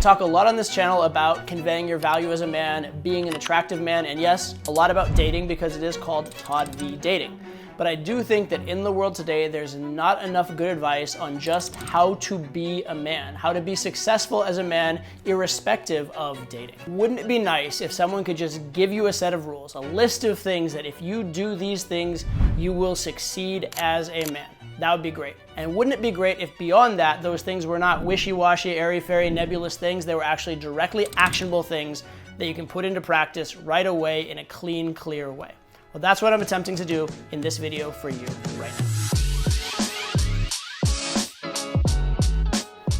talk a lot on this channel about conveying your value as a man, being an attractive man, and yes, a lot about dating because it is called Todd v. Dating. But I do think that in the world today, there's not enough good advice on just how to be a man, how to be successful as a man, irrespective of dating. Wouldn't it be nice if someone could just give you a set of rules, a list of things that if you do these things, you will succeed as a man? That would be great. And wouldn't it be great if beyond that, those things were not wishy-washy, airy-fairy, nebulous things, they were actually directly actionable things that you can put into practice right away in a clean, clear way? Well, that's what I'm attempting to do in this video for you right now.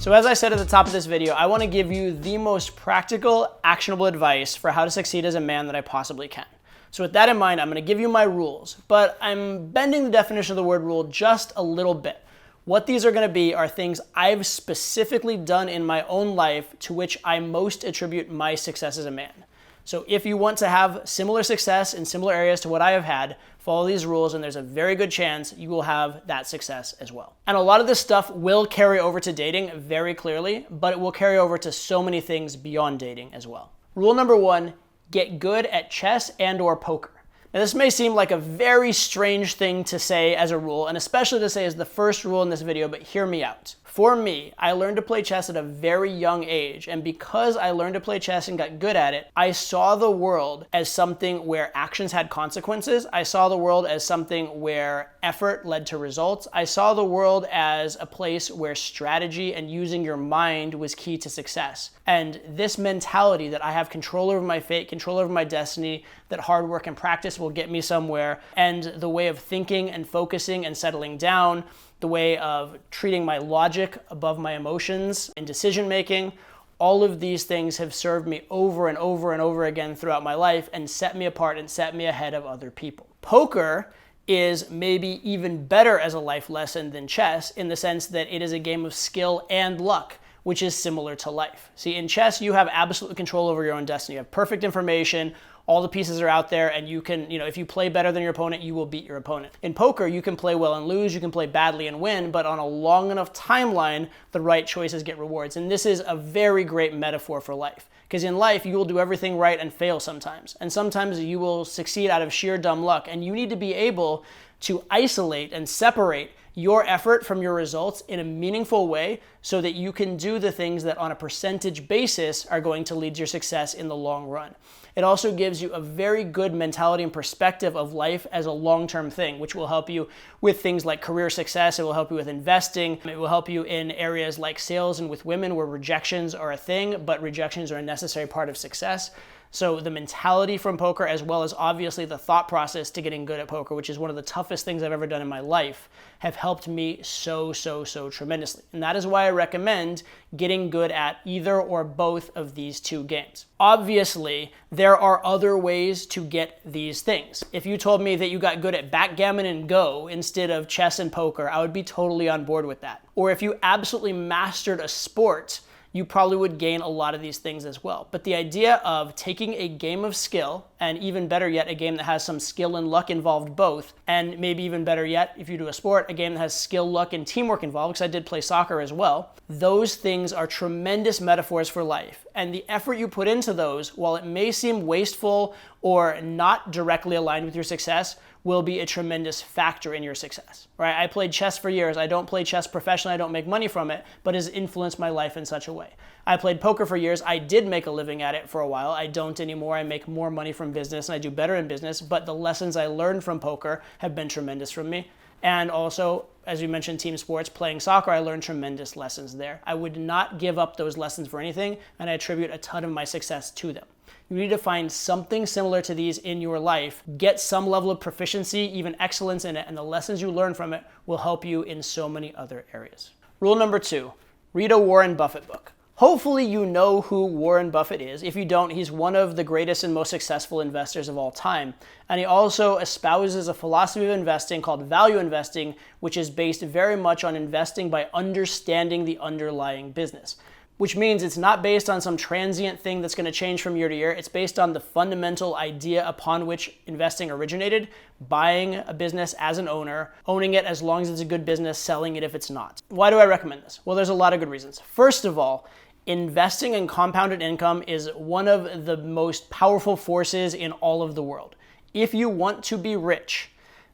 So as I said at the top of this video, I want to give you the most practical, actionable advice for how to succeed as a man that I possibly can. So with that in mind, I'm going to give you my rules, but I'm bending the definition of the word rule just a little bit. What these are going to be are things I've specifically done in my own life to which I most attribute my success as a man. So if you want to have similar success in similar areas to what I have had, follow these rules and there's a very good chance you will have that success as well. And a lot of this stuff will carry over to dating very clearly, but it will carry over to so many things beyond dating as well. Rule number one, get good at chess and/or poker. Now this may seem like a very strange thing to say as a rule, and especially to say as the first rule in this video, but hear me out. For me, I learned to play chess at a very young age, and because I learned to play chess and got good at it, I saw the world as something where actions had consequences. I saw the world as something where effort led to results. I saw the world as a place where strategy and using your mind was key to success. And this mentality that I have control over my fate, control over my destiny, that hard work and practice will get me somewhere, and the way of thinking and focusing and settling down, the way of treating my logic above my emotions and decision making, all of these things have served me over and over and over again throughout my life and set me apart and set me ahead of other people. Poker is maybe even better as a life lesson than chess in the sense that it is a game of skill and luck, which is similar to life. See, in chess, you have absolute control over your own destiny. You have perfect information. All the pieces are out there, and you can, if you play better than your opponent, you will beat your opponent. In poker, you can play well and lose, you can play badly and win, but on a long enough timeline, the right choices get rewards. And this is a very great metaphor for life. Because in life, you will do everything right and fail sometimes. And sometimes you will succeed out of sheer dumb luck. And you need to be able to isolate and separate your effort from your results in a meaningful way so that you can do the things that on a percentage basis are going to lead to your success in the long run. It also gives you a very good mentality and perspective of life as a long-term thing, which will help you with things like career success. It will help you with investing. It will help you in areas like sales and with women where rejections are a thing, but rejections are a necessary part of success. So the mentality from poker, as well as obviously the thought process to getting good at poker, which is one of the toughest things I've ever done in my life, have helped me so tremendously. And that is why I recommend getting good at either or both of these two games. Obviously, there are other ways to get these things. If you told me that you got good at backgammon and Go instead of chess and poker, I would be totally on board with that. Or if you absolutely mastered a sport, you probably would gain a lot of these things as well. But the idea of taking a game of skill, and even better yet, a game that has some skill and luck involved both, and maybe even better yet, if you do a sport, a game that has skill, luck, and teamwork involved, because I did play soccer as well, those things are tremendous metaphors for life. And the effort you put into those, while it may seem wasteful or not directly aligned with your success, will be a tremendous factor in your success, right? I played chess for years. I don't play chess professionally. I don't make money from it, but it has influenced my life in such a way. I played poker for years. I did make a living at it for a while. I don't anymore. I make more money from business and I do better in business, but the lessons I learned from poker have been tremendous from me. And also, as you mentioned, team sports, playing soccer, I learned tremendous lessons there. I would not give up those lessons for anything, and I attribute a ton of my success to them. You need to find something similar to these in your life, get some level of proficiency, even excellence in it, and the lessons you learn from it will help you in so many other areas. Rule number two, read a Warren Buffett book. Hopefully you know who Warren Buffett is. If you don't, he's one of the greatest and most successful investors of all time. And he also espouses a philosophy of investing called value investing, which is based very much on investing by understanding the underlying business. Which means it's not based on some transient thing that's going to change from year to year. It's based on the fundamental idea upon which investing originated, buying a business as an owner, owning it as long as it's a good business, selling it if it's not. Why do I recommend this? Well, there's a lot of good reasons. First of all, investing in compounded income is one of the most powerful forces in all of the world. If you want to be rich,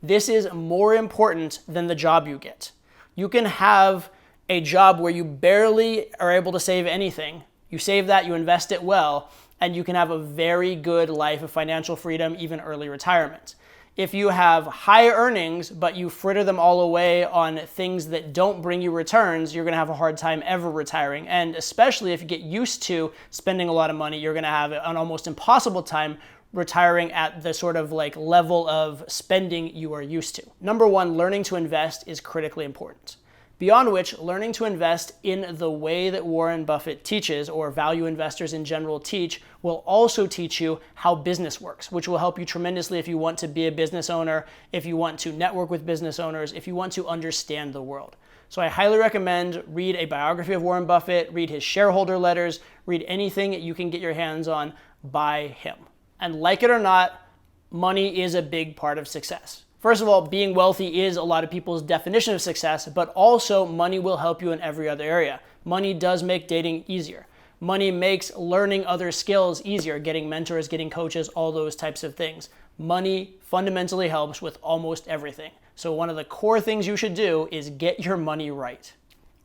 this is more important than the job you get. You can have a job where you barely are able to save anything. You save that, you invest it well, and you can have a very good life of financial freedom, even early retirement. If you have high earnings, but you fritter them all away on things that don't bring you returns, you're gonna have a hard time ever retiring. And especially if you get used to spending a lot of money, you're gonna have an almost impossible time retiring at the sort of like level of spending you are used to. Number one, learning to invest is critically important. Beyond which, learning to invest in the way that Warren Buffett teaches, or value investors in general teach, will also teach you how business works, which will help you tremendously if you want to be a business owner, if you want to network with business owners, if you want to understand the world. So I highly recommend read a biography of Warren Buffett, read his shareholder letters, read anything you can get your hands on by him. And like it or not, money is a big part of success. First of all, being wealthy is a lot of people's definition of success, but also money will help you in every other area. Money does make dating easier. Money makes learning other skills easier, getting mentors, getting coaches, all those types of things. Money fundamentally helps with almost everything. So one of the core things you should do is get your money right.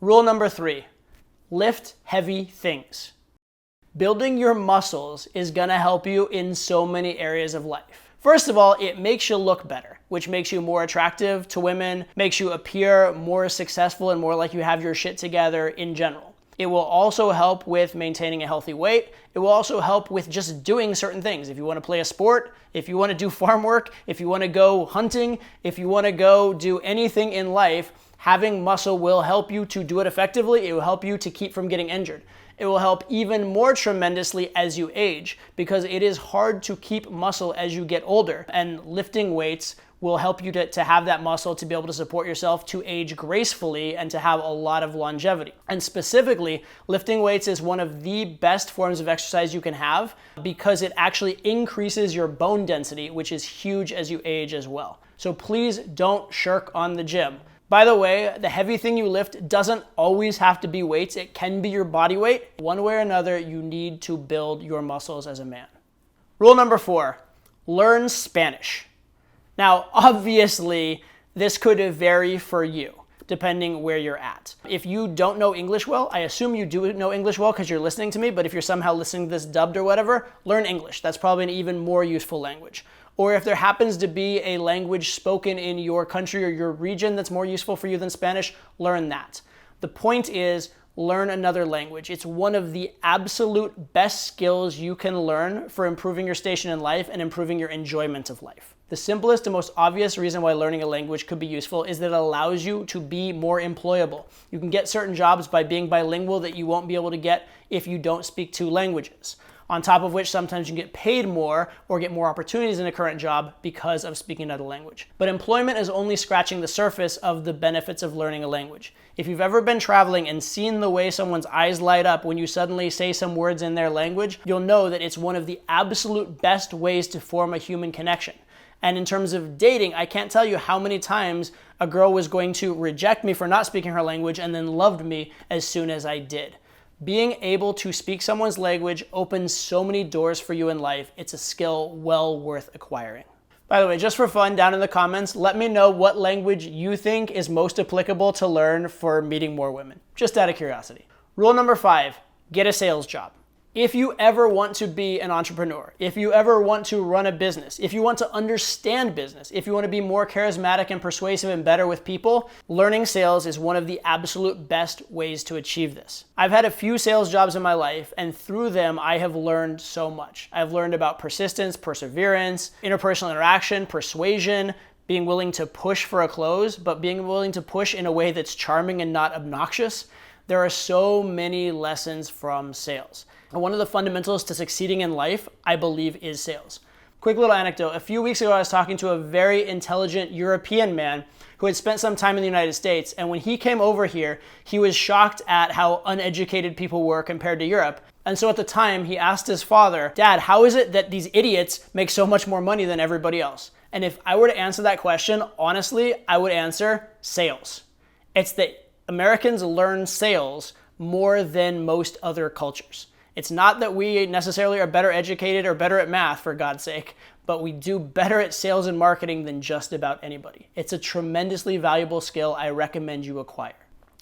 Rule number 3, lift heavy things. Building your muscles is gonna help you in so many areas of life. First of all, it makes you look better, which makes you more attractive to women, makes you appear more successful and more like you have your shit together in general. It will also help with maintaining a healthy weight. It will also help with just doing certain things. If you want to play a sport, if you want to do farm work, if you want to go hunting, if you want to go do anything in life, having muscle will help you to do it effectively. It will help you to keep from getting injured. It will help even more tremendously as you age, because it is hard to keep muscle as you get older, and lifting weights will help you to have that muscle to be able to support yourself, to age gracefully, and to have a lot of longevity. And specifically, lifting weights is one of the best forms of exercise you can have, because it actually increases your bone density, which is huge as you age as well. So please don't shirk on the gym. By the way, the heavy thing you lift doesn't always have to be weights. It can be your body weight. One way or another, you need to build your muscles as a man. Rule number 4, learn Spanish. Now, obviously, this could vary for you, depending where you're at. If you don't know English well, I assume you do know English well because you're listening to me, but if you're somehow listening to this dubbed or whatever, learn English. That's probably an even more useful language. Or if there happens to be a language spoken in your country or your region that's more useful for you than Spanish, learn that. The point is, learn another language. It's one of the absolute best skills you can learn for improving your station in life and improving your enjoyment of life. The simplest and most obvious reason why learning a language could be useful is that it allows you to be more employable. You can get certain jobs by being bilingual that you won't be able to get if you don't speak 2 languages. On top of which, sometimes you can get paid more or get more opportunities in a current job because of speaking another language. But employment is only scratching the surface of the benefits of learning a language. If you've ever been traveling and seen the way someone's eyes light up when you suddenly say some words in their language, you'll know that it's one of the absolute best ways to form a human connection. And in terms of dating, I can't tell you how many times a girl was going to reject me for not speaking her language and then loved me as soon as I did. Being able to speak someone's language opens so many doors for you in life. It's a skill well worth acquiring. By the way, just for fun, down in the comments, let me know what language you think is most applicable to learn for meeting more women, just out of curiosity. Rule number 5, get a sales job. If you ever want to be an entrepreneur, if you ever want to run a business, if you want to understand business, if you want to be more charismatic and persuasive and better with people, learning sales is one of the absolute best ways to achieve this. I've had a few sales jobs in my life, and through them, I have learned so much. I've learned about persistence, perseverance, interpersonal interaction, persuasion, being willing to push for a close, but being willing to push in a way that's charming and not obnoxious. There are so many lessons from sales. And one of the fundamentals to succeeding in life, I believe, is sales. Quick little anecdote. A few weeks ago, I was talking to a very intelligent European man who had spent some time in the United States. And when he came over here, he was shocked at how uneducated people were compared to Europe. And so at the time, he asked his father, "Dad, how is it that these idiots make so much more money than everybody else?" And if I were to answer that question, honestly, I would answer sales. It's that Americans learn sales more than most other cultures. It's not that we necessarily are better educated or better at math, for God's sake, but we do better at sales and marketing than just about anybody. It's a tremendously valuable skill I recommend you acquire.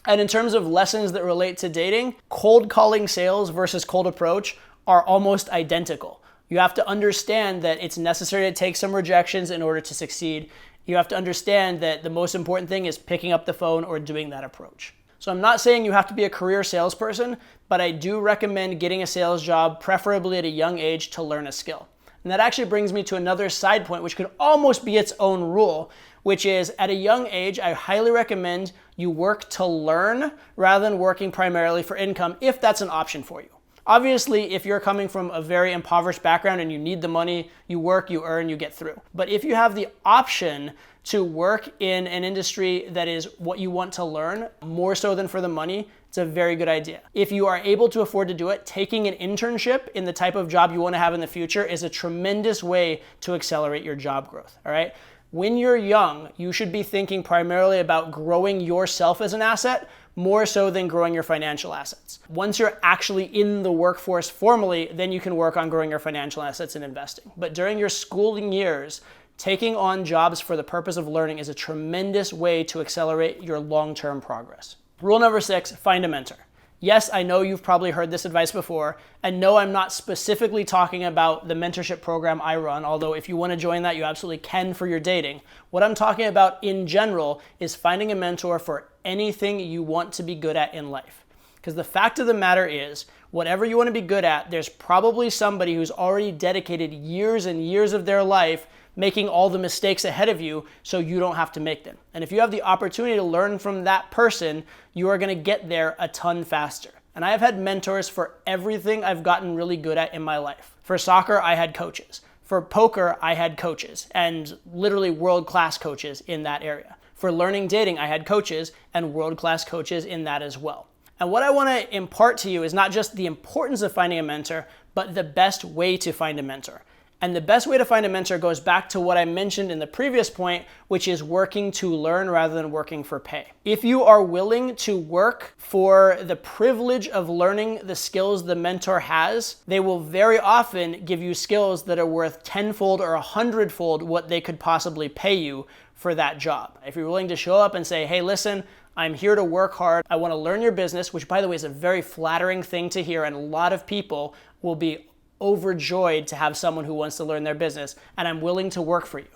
And in terms of lessons that relate to dating, cold calling sales versus cold approach are almost identical. You have to understand that it's necessary to take some rejections in order to succeed. You have to understand that the most important thing is picking up the phone or doing that approach. So I'm not saying you have to be a career salesperson, but I do recommend getting a sales job, preferably at a young age, to learn a skill. And that actually brings me to another side point, which could almost be its own rule, which is at a young age, I highly recommend you work to learn rather than working primarily for income, if that's an option for you. Obviously, if you're coming from a very impoverished background and you need the money, you work, you earn, you get through. But if you have the option to work in an industry that is what you want to learn, more so than for the money, it's a very good idea. If you are able to afford to do it, taking an internship in the type of job you want to have in the future is a tremendous way to accelerate your job growth, all right? When you're young, you should be thinking primarily about growing yourself as an asset, more so than growing your financial assets. Once you're actually in the workforce formally, then you can work on growing your financial assets and investing. But during your schooling years, taking on jobs for the purpose of learning is a tremendous way to accelerate your long-term progress. Rule number 6, find a mentor. Yes, I know you've probably heard this advice before, and no, I'm not specifically talking about the mentorship program I run, although if you want to join that, you absolutely can for your dating. What I'm talking about in general is finding a mentor for anything you want to be good at in life. Because the fact of the matter is, whatever you want to be good at, there's probably somebody who's already dedicated years and years of their life making all the mistakes ahead of you so you don't have to make them. And if you have the opportunity to learn from that person, you are going to get there a ton faster. And I have had mentors for everything I've gotten really good at in my life. For soccer, I had coaches. For poker, I had coaches, and literally world-class coaches in that area. For learning dating, I had coaches and world-class coaches in that as well. And what I want to impart to you is not just the importance of finding a mentor, but the best way to find a mentor. And the best way to find a mentor goes back to what I mentioned in the previous point, which is working to learn rather than working for pay. If you are willing to work for the privilege of learning the skills the mentor has, they will very often give you skills that are worth tenfold or 100-fold what they could possibly pay you for that job. If you're willing to show up and say, hey, listen, I'm here to work hard. I want to learn your business, which by the way is a very flattering thing to hear, and a lot of people will be overjoyed to have someone who wants to learn their business, and I'm willing to work for you.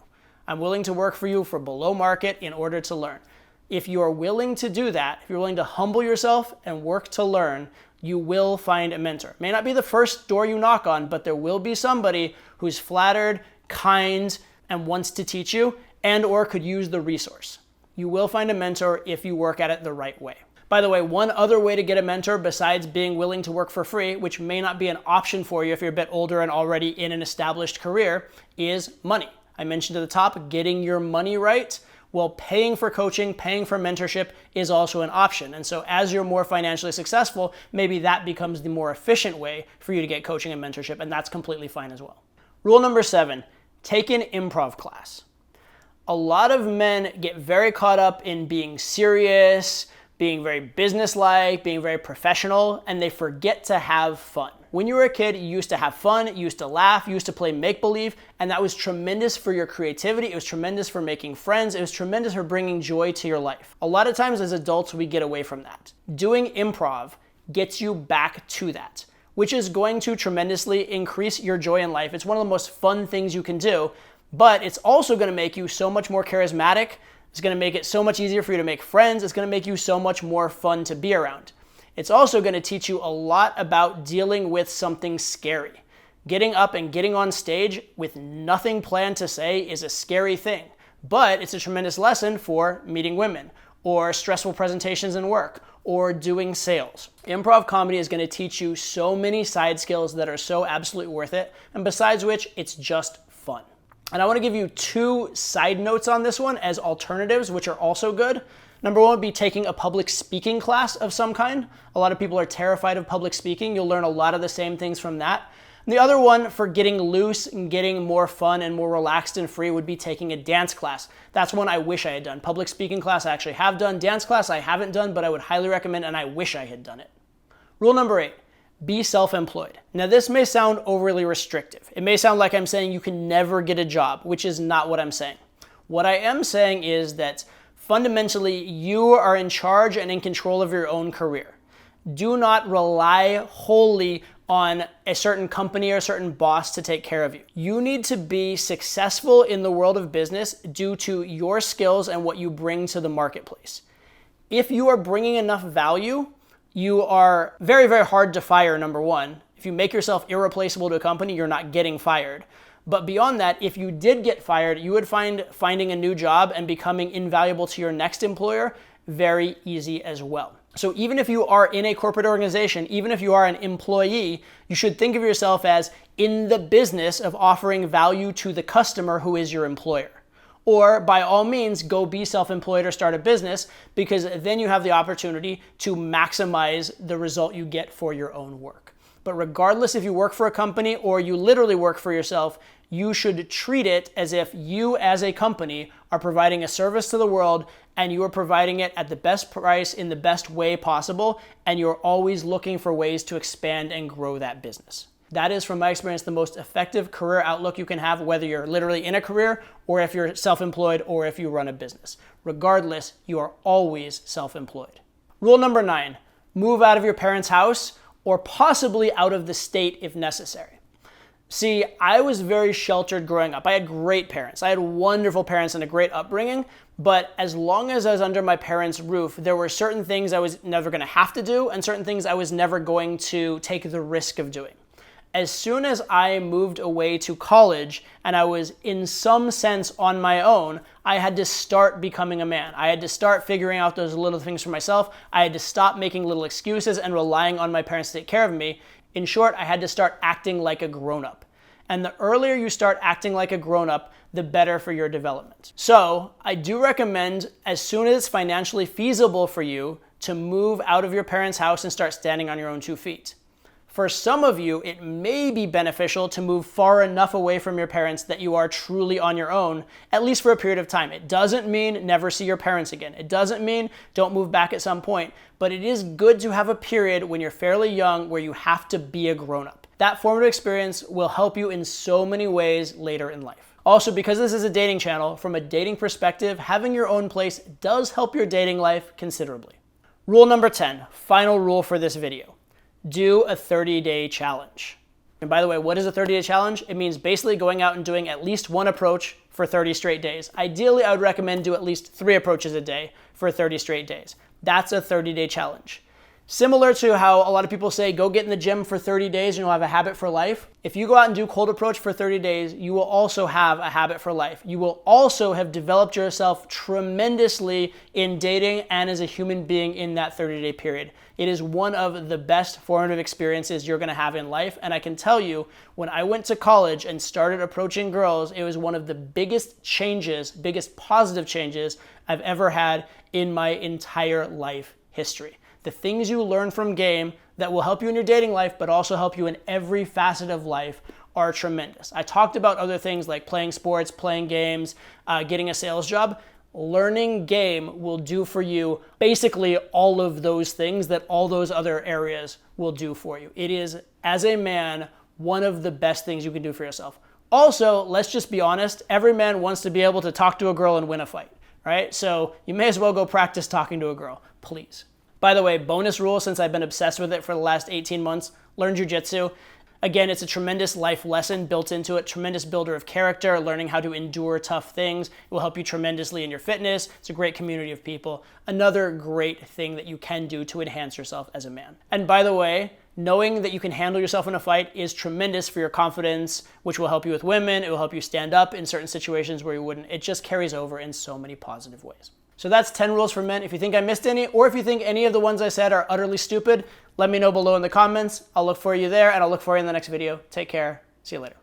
I'm willing to work for you for below market in order to learn. If you are willing to do that, if you're willing to humble yourself and work to learn, you will find a mentor. It may not be the first door you knock on, but there will be somebody who's flattered, kind, and wants to teach you, and or could use the resource. You will find a mentor if you work at it the right way. By the way, one other way to get a mentor besides being willing to work for free, which may not be an option for you if you're a bit older and already in an established career, is money. I mentioned at the top, getting your money right. Well, paying for coaching, paying for mentorship is also an option. And so as you're more financially successful, maybe that becomes the more efficient way for you to get coaching and mentorship, and that's completely fine as well. Rule number 7, take an improv class. A lot of men get very caught up in being serious, being very businesslike, being very professional, and they forget to have fun. When you were a kid, you used to have fun, you used to laugh, you used to play make-believe, and that was tremendous for your creativity, it was tremendous for making friends, it was tremendous for bringing joy to your life. A lot of times as adults, we get away from that. Doing improv gets you back to that, which is going to tremendously increase your joy in life. It's one of the most fun things you can do, but it's also going to make you so much more charismatic. It's going to make it so much easier for you to make friends. It's going to make you so much more fun to be around. It's also going to teach you a lot about dealing with something scary. Getting up and getting on stage with nothing planned to say is a scary thing, but it's a tremendous lesson for meeting women or stressful presentations in work or doing sales. Improv comedy is going to teach you so many side skills that are so absolutely worth it, and besides which, it's just fun. And I want to give you 2 side notes on this one as alternatives, which are also good. Number 1 would be taking a public speaking class of some kind. A lot of people are terrified of public speaking. You'll learn a lot of the same things from that. And the other one for getting loose and getting more fun and more relaxed and free would be taking a dance class. That's one I wish I had done. Public speaking class I actually have done. Dance class I haven't done, but I would highly recommend, and I wish I had done it. Rule number 8, be self-employed. Now this may sound overly restrictive. It may sound like I'm saying you can never get a job, which is not what I'm saying. What I am saying is that fundamentally you are in charge and in control of your own career. Do not rely wholly on a certain company or a certain boss to take care of you. You need to be successful in the world of business due to your skills and what you bring to the marketplace. If you are bringing enough value, you are very, very hard to fire, number one. If you make yourself irreplaceable to a company, you're not getting fired. But beyond that, if you did get fired, you would find finding a new job and becoming invaluable to your next employer very easy as well. So even if you are in a corporate organization, even if you are an employee, you should think of yourself as in the business of offering value to the customer who is your employer. Or by all means, go be self-employed or start a business, because then you have the opportunity to maximize the result you get for your own work. But regardless if you work for a company or you literally work for yourself, you should treat it as if you as a company are providing a service to the world and you are providing it at the best price in the best way possible, and you're always looking for ways to expand and grow that business. That is, from my experience, the most effective career outlook you can have, whether you're literally in a career or if you're self-employed or if you run a business. Regardless, you are always self-employed. Rule number 9, move out of your parents' house or possibly out of the state if necessary. See, I was very sheltered growing up. I had great parents. I had wonderful parents and a great upbringing, but as long as I was under my parents' roof, there were certain things I was never going to have to do and certain things I was never going to take the risk of doing. As soon as I moved away to college and I was in some sense on my own, I had to start becoming a man. I had to start figuring out those little things for myself. I had to stop making little excuses and relying on my parents to take care of me. In short, I had to start acting like a grown-up. And the earlier you start acting like a grown-up, the better for your development. So I do recommend, as soon as it's financially feasible for you, to move out of your parents' house and start standing on your own 2 feet. For some of you, it may be beneficial to move far enough away from your parents that you are truly on your own, at least for a period of time. It doesn't mean never see your parents again. It doesn't mean don't move back at some point, but it is good to have a period when you're fairly young where you have to be a grown-up. That formative experience will help you in so many ways later in life. Also, because this is a dating channel, from a dating perspective, having your own place does help your dating life considerably. Rule number 10, final rule for this video. Do a 30-day challenge. And by the way, what is a 30-day challenge? It means basically going out and doing at least one approach for 30 straight days. Ideally, I would recommend do at least 3 approaches a day for 30 straight days. That's a 30-day challenge. Similar to how a lot of people say, go get in the gym for 30 days and you'll have a habit for life. If you go out and do cold approach for 30 days, you will also have a habit for life. You will also have developed yourself tremendously in dating and as a human being in that 30-day period. It is one of the best formative experiences you're gonna have in life. And I can tell you, when I went to college and started approaching girls, it was one of the biggest changes, biggest positive changes I've ever had in my entire life history. The things you learn from game that will help you in your dating life, but also help you in every facet of life, are tremendous. I talked about other things like playing sports, playing games, getting a sales job. Learning game will do for you basically all of those things that all those other areas will do for you. It is, as a man, one of the best things you can do for yourself. Also, let's just be honest, every man wants to be able to talk to a girl and win a fight, right? So you may as well go practice talking to a girl, please. By the way, bonus rule, since I've been obsessed with it for the last 18 months, learn jujitsu. Again, it's a tremendous life lesson built into it, tremendous builder of character, learning how to endure tough things. It will help you tremendously in your fitness. It's a great community of people. Another great thing that you can do to enhance yourself as a man. And by the way, knowing that you can handle yourself in a fight is tremendous for your confidence, which will help you with women. It will help you stand up in certain situations where you wouldn't. It just carries over in so many positive ways. So that's 10 rules for men. If you think I missed any, or if you think any of the ones I said are utterly stupid, let me know below in the comments. I'll look for you there, and I'll look for you in the next video. Take care. See you later.